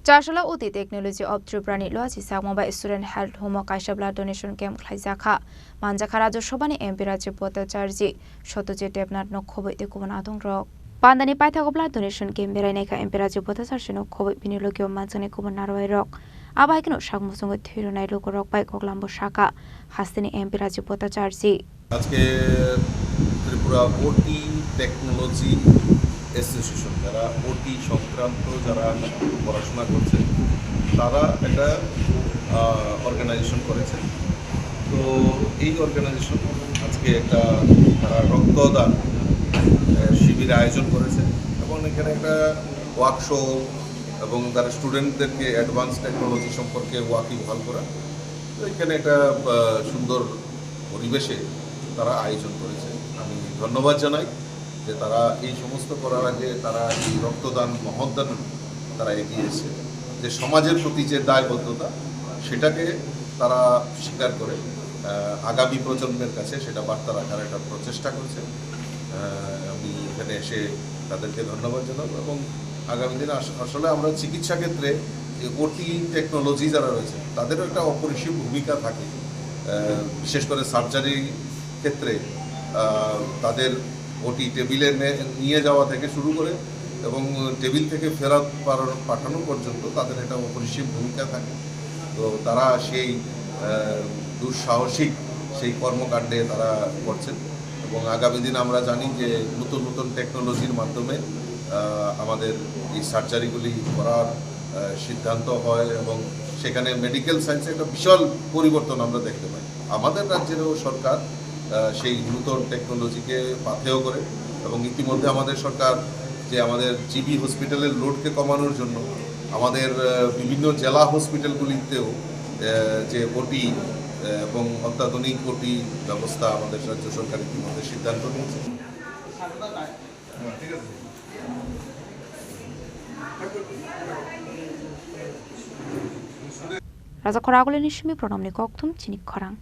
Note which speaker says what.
Speaker 1: Charshla Uti Technology of Triprani Loachi Sagmaba Student Health Homo Kaishabla Donation Camp Klaizaka Manjakara Shobani Empirachi Pota Charji Shotoje Debnat no Kobe de Kubanadong Rock Pandani Paitagobla Donation Camp Bereneka Empirachi Pota Sarshino Kobe Pinilogio Manzane Kubanaro Rock Abakino Shagmusung Tirunai Logo Rock by Koglambo Shaka Hastini Empirachi Pota Charji
Speaker 2: আজকে ত্রিপুরা ওটি technology association যারা ওটি সংক্রান্ত যারা পড়াশোনা করছে তারা একটা অর্গানাইজেশন করেছে। তো এই অর্গানাইজেশন আজকে একটা তারা রক্তদান শিবির আয়োজন করেছে এবং এখানে একটা ওয়ার্কশপ এবং তারা স্টুডেন্টদেরকে অ্যাডভান্স টেকনোলজি সম্পর্কে ওয়াকিবহাল করা। তো এখানে একটা সুন্দর পরিবেশে তারা আয়োজন করেছে। আমি ধন্যবাদ জানাই যে তারা এই সমস্ত করার আগে তারা এই রক্তদান মহৎদান তারা এগিয়ে এসে যে সমাজের প্রতি যে দায়বদ্ধতা সেটাকে তারা স্বীকার করে আগামী প্রজন্মের কাছে সেটা বার্তা রাখার একটা প্রচেষ্টা করছে। আমি এখানে এসে তাদেরকে ধন্যবাদ জানাবো এবং আগামী দিনে আসলে আমরা চিকিৎসা ক্ষেত্রে ওটি টেকনোলজি যারা রয়েছে তাদেরও একটা অপরিসীম ভূমিকা থাকে, বিশেষ করে সার্জারি ক্ষেত্রে তাদের ওটি টেবিলে নিয়ে যাওয়া থেকে শুরু করে এবং টেবিল থেকে ফেরত পাঠানো পর্যন্ত তাদের একটা অপরিসীম ভূমিকা থাকে। তো তারা সেই দুঃসাহসিক সেই কর্মকাণ্ডে তারা করছেন এবং আগামী দিন আমরা জানি যে নতুন নতুন টেকনোলজির মাধ্যমে আমাদের এই সার্জারিগুলি করার সিদ্ধান্ত হয় এবং সেখানে মেডিকেল সায়েন্সে একটা বিশাল পরিবর্তন আমরা দেখতে পাই। আমাদের রাজ্যেরও সরকার সেই নতুন টেকনোলজিকে পাথেয় করে এবং ইতিমধ্যে আমাদের সরকার যে আমাদের জিবি হসপিটালের লোডকে কমানোর জন্য আমাদের বিভিন্ন জেলা হসপিটালগুলিতেও যে ওটি এবং অত্যাধুনিক ওটি ব্যবস্থা আমাদের রাজ্য সরকার ইতিমধ্যে সিদ্ধান্ত নিয়েছে।
Speaker 1: Raza Koragole Nishimi Pronomni Koktum Chinik Korang.